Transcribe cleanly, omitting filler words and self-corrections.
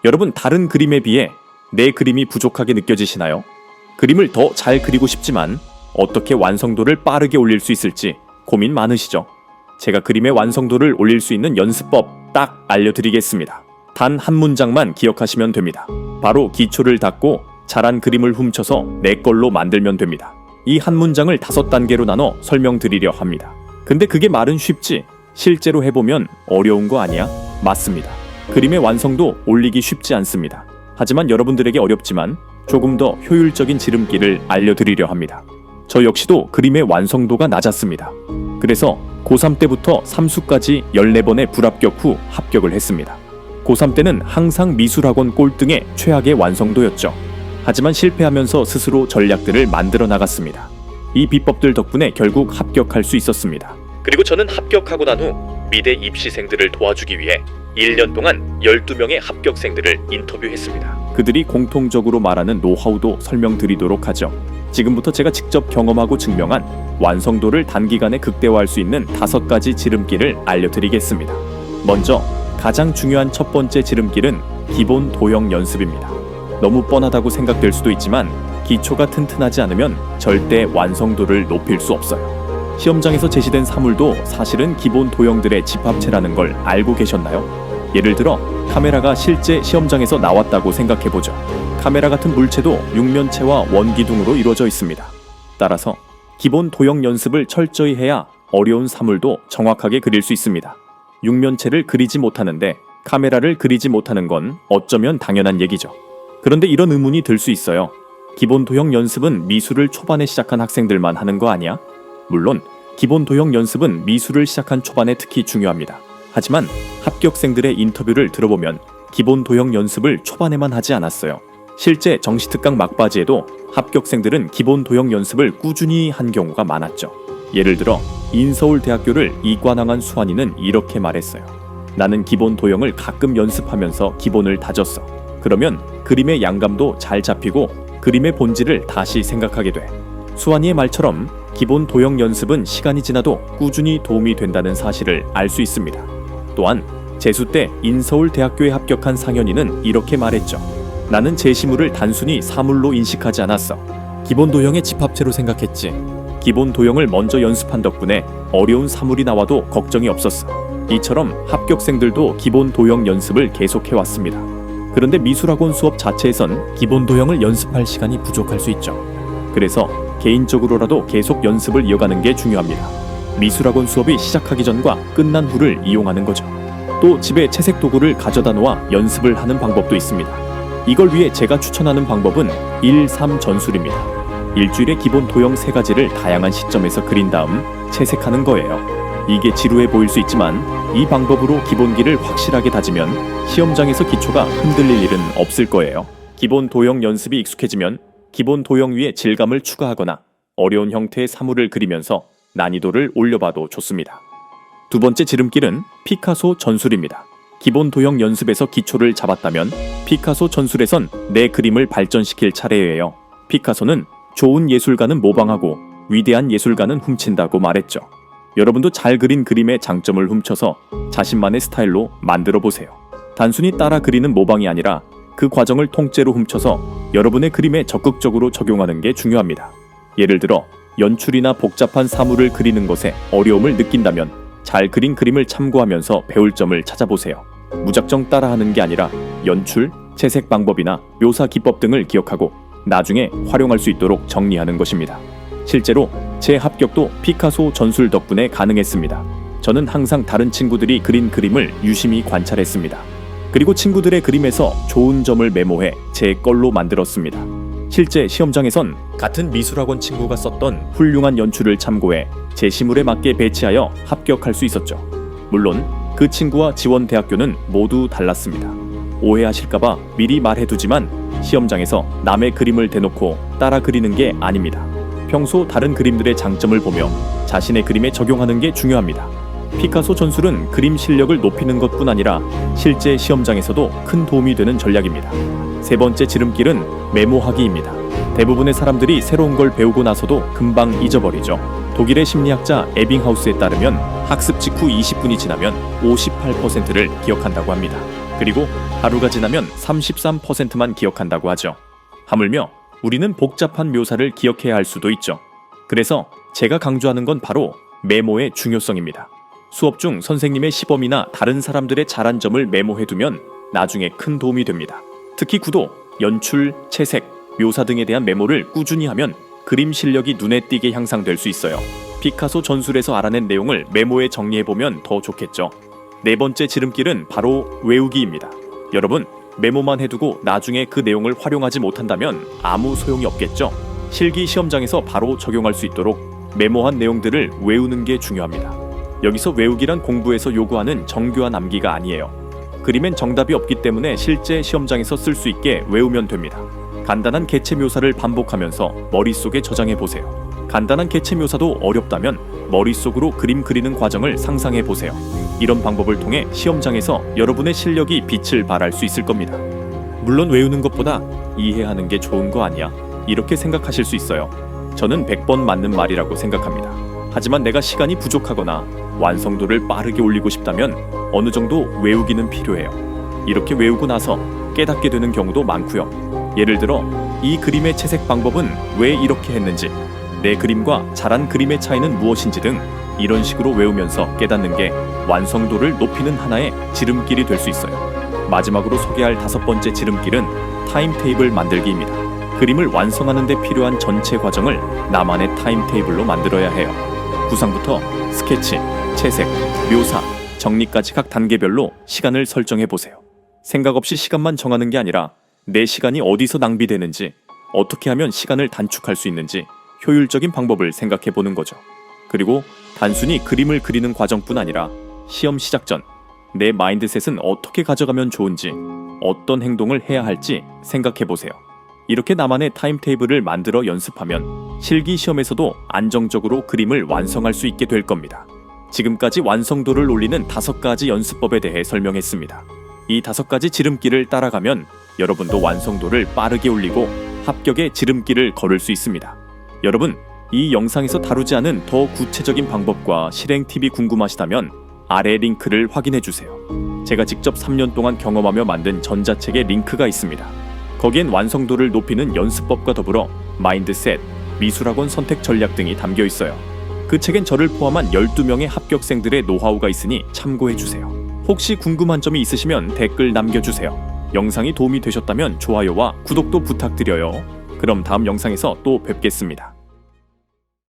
여러분, 다른 그림에 비해 내 그림이 부족하게 느껴지시나요? 그림을 더 잘 그리고 싶지만 어떻게 완성도를 빠르게 올릴 수 있을지 고민 많으시죠? 제가 그림의 완성도를 올릴 수 있는 연습법 딱 알려드리겠습니다. 단 한 문장만 기억하시면 됩니다. 바로 기초를 닦고 잘한 그림을 훔쳐서 내 걸로 만들면 됩니다. 이 한 문장을 5단계로 나눠 설명드리려 합니다. 근데 그게 말은 쉽지 실제로 해보면 어려운 거 아니야? 맞습니다. 그림의 완성도 올리기 쉽지 않습니다. 하지만 여러분들에게 어렵지만 조금 더 효율적인 지름길을 알려드리려 합니다. 저 역시도 그림의 완성도가 낮았습니다. 그래서 고3 때부터 삼수까지 14번의 불합격 후 합격을 했습니다. 고3 때는 항상 미술학원 꼴등의 최악의 완성도였죠. 하지만 실패하면서 스스로 전략들을 만들어 나갔습니다. 이 비법들 덕분에 결국 합격할 수 있었습니다. 그리고 저는 합격하고 난 후 미대 입시생들을 도와주기 위해 1년 동안 12명의 합격생들을 인터뷰했습니다. 그들이 공통적으로 말하는 노하우도 설명드리도록 하죠. 지금부터 제가 직접 경험하고 증명한 완성도를 단기간에 극대화할 수 있는 5가지 지름길을 알려드리겠습니다. 먼저 가장 중요한 첫 번째 지름길은 기본 도형 연습입니다. 너무 뻔하다고 생각될 수도 있지만 기초가 튼튼하지 않으면 절대 완성도를 높일 수 없어요. 시험장에서 제시된 사물도 사실은 기본 도형들의 집합체라는 걸 알고 계셨나요? 예를 들어 카메라가 실제 시험장에서 나왔다고 생각해보죠. 카메라 같은 물체도 육면체와 원기둥으로 이루어져 있습니다. 따라서 기본 도형 연습을 철저히 해야 어려운 사물도 정확하게 그릴 수 있습니다. 육면체를 그리지 못하는데 카메라를 그리지 못하는 건 어쩌면 당연한 얘기죠. 그런데 이런 의문이 들 수 있어요. 기본 도형 연습은 미술을 초반에 시작한 학생들만 하는 거 아니야? 물론 기본 도형 연습은 미술을 시작한 초반에 특히 중요합니다. 하지만 합격생들의 인터뷰를 들어보면 기본 도형 연습을 초반에만 하지 않았어요. 실제 정시특강 막바지에도 합격생들은 기본 도형 연습을 꾸준히 한 경우가 많았죠. 예를 들어 인서울대학교를 이관왕한 수환이는 이렇게 말했어요. 나는 기본 도형을 가끔 연습하면서 기본을 다졌어. 그러면 그림의 양감도 잘 잡히고 그림의 본질을 다시 생각하게 돼. 수환이의 말처럼 기본 도형 연습은 시간이 지나도 꾸준히 도움이 된다는 사실을 알 수 있습니다. 또한 재수 때 인서울대학교에 합격한 상현이는 이렇게 말했죠. 나는 제시물을 단순히 사물로 인식하지 않았어. 기본 도형의 집합체로 생각했지. 기본 도형을 먼저 연습한 덕분에 어려운 사물이 나와도 걱정이 없었어. 이처럼 합격생들도 기본 도형 연습을 계속해왔습니다. 그런데 미술학원 수업 자체에선 기본 도형을 연습할 시간이 부족할 수 있죠. 그래서 개인적으로라도 계속 연습을 이어가는 게 중요합니다. 미술학원 수업이 시작하기 전과 끝난 후를 이용하는 거죠. 또 집에 채색 도구를 가져다 놓아 연습을 하는 방법도 있습니다. 이걸 위해 제가 추천하는 방법은 1, 3 전술입니다. 일주일에 기본 도형 3가지를 다양한 시점에서 그린 다음 채색하는 거예요. 이게 지루해 보일 수 있지만 이 방법으로 기본기를 확실하게 다지면 시험장에서 기초가 흔들릴 일은 없을 거예요. 기본 도형 연습이 익숙해지면 기본 도형 위에 질감을 추가하거나 어려운 형태의 사물을 그리면서 난이도를 올려봐도 좋습니다. 두 번째 지름길은 피카소 전술입니다. 기본 도형 연습에서 기초를 잡았다면 피카소 전술에선 내 그림을 발전시킬 차례예요. 피카소는 좋은 예술가는 모방하고 위대한 예술가는 훔친다고 말했죠. 여러분도 잘 그린 그림의 장점을 훔쳐서 자신만의 스타일로 만들어 보세요. 단순히 따라 그리는 모방이 아니라 그 과정을 통째로 훔쳐서 여러분의 그림에 적극적으로 적용하는 게 중요합니다. 예를 들어 연출이나 복잡한 사물을 그리는 것에 어려움을 느낀다면 잘 그린 그림을 참고하면서 배울 점을 찾아보세요. 무작정 따라하는 게 아니라 연출, 채색 방법이나 묘사 기법 등을 기억하고 나중에 활용할 수 있도록 정리하는 것입니다. 실제로 제 합격도 피카소 전술 덕분에 가능했습니다. 저는 항상 다른 친구들이 그린 그림을 유심히 관찰했습니다. 그리고 친구들의 그림에서 좋은 점을 메모해 제 걸로 만들었습니다. 실제 시험장에선 같은 미술학원 친구가 썼던 훌륭한 연출을 참고해 제시물에 맞게 배치하여 합격할 수 있었죠. 물론 그 친구와 지원 대학교는 모두 달랐습니다. 오해하실까봐 미리 말해두지만 시험장에서 남의 그림을 대놓고 따라 그리는 게 아닙니다. 평소 다른 그림들의 장점을 보며 자신의 그림에 적용하는 게 중요합니다. 피카소 전술은 그림 실력을 높이는 것뿐 아니라 실제 시험장에서도 큰 도움이 되는 전략입니다. 세 번째 지름길은 메모하기입니다. 대부분의 사람들이 새로운 걸 배우고 나서도 금방 잊어버리죠. 독일의 심리학자 에빙하우스에 따르면 학습 직후 20분이 지나면 58%를 기억한다고 합니다. 그리고 하루가 지나면 33%만 기억한다고 하죠. 하물며 우리는 복잡한 묘사를 기억해야 할 수도 있죠. 그래서 제가 강조하는 건 바로 메모의 중요성입니다. 수업 중 선생님의 시범이나 다른 사람들의 잘한 점을 메모해두면 나중에 큰 도움이 됩니다. 특히 구도, 연출, 채색, 묘사 등에 대한 메모를 꾸준히 하면 그림 실력이 눈에 띄게 향상될 수 있어요. 피카소 전술에서 알아낸 내용을 메모에 정리해보면 더 좋겠죠. 네 번째 지름길은 바로 외우기입니다. 여러분, 메모만 해두고 나중에 그 내용을 활용하지 못한다면 아무 소용이 없겠죠. 실기 시험장에서 바로 적용할 수 있도록 메모한 내용들을 외우는 게 중요합니다. 여기서 외우기란 공부에서 요구하는 정교한 암기가 아니에요. 그림엔 정답이 없기 때문에 실제 시험장에서 쓸 수 있게 외우면 됩니다. 간단한 개체 묘사를 반복하면서 머릿속에 저장해 보세요. 간단한 개체 묘사도 어렵다면 머릿속으로 그림 그리는 과정을 상상해 보세요. 이런 방법을 통해 시험장에서 여러분의 실력이 빛을 발할 수 있을 겁니다. 물론 외우는 것보다 이해하는 게 좋은 거 아니야? 이렇게 생각하실 수 있어요. 저는 100번 맞는 말이라고 생각합니다. 하지만 내가 시간이 부족하거나 완성도를 빠르게 올리고 싶다면 어느 정도 외우기는 필요해요. 이렇게 외우고 나서 깨닫게 되는 경우도 많고요. 예를 들어 이 그림의 채색 방법은 왜 이렇게 했는지, 내 그림과 잘한 그림의 차이는 무엇인지 등 이런 식으로 외우면서 깨닫는 게 완성도를 높이는 하나의 지름길이 될 수 있어요. 마지막으로 소개할 5번째 지름길은 타임테이블 만들기입니다. 그림을 완성하는 데 필요한 전체 과정을 나만의 타임테이블로 만들어야 해요. 구상부터 스케치, 채색, 묘사, 정리까지 각 단계별로 시간을 설정해 보세요. 생각 없이 시간만 정하는 게 아니라 내 시간이 어디서 낭비되는지, 어떻게 하면 시간을 단축할 수 있는지 효율적인 방법을 생각해 보는 거죠. 그리고 단순히 그림을 그리는 과정뿐 아니라 시험 시작 전 내 마인드셋은 어떻게 가져가면 좋은지, 어떤 행동을 해야 할지 생각해 보세요. 이렇게 나만의 타임테이블을 만들어 연습하면 실기 시험에서도 안정적으로 그림을 완성할 수 있게 될 겁니다. 지금까지 완성도를 올리는 5가지 연습법에 대해 설명했습니다. 이 5가지 지름길을 따라가면 여러분도 완성도를 빠르게 올리고 합격의 지름길을 걸을 수 있습니다. 여러분, 이 영상에서 다루지 않은 더 구체적인 방법과 실행 팁이 궁금하시다면 아래 링크를 확인해주세요. 제가 직접 3년 동안 경험하며 만든 전자책의 링크가 있습니다. 거기엔 완성도를 높이는 연습법과 더불어 마인드셋, 미술학원 선택 전략 등이 담겨 있어요. 그 책엔 저를 포함한 12명의 합격생들의 노하우가 있으니 참고해주세요. 혹시 궁금한 점이 있으시면 댓글 남겨주세요. 영상이 도움이 되셨다면 좋아요와 구독도 부탁드려요. 그럼 다음 영상에서 또 뵙겠습니다.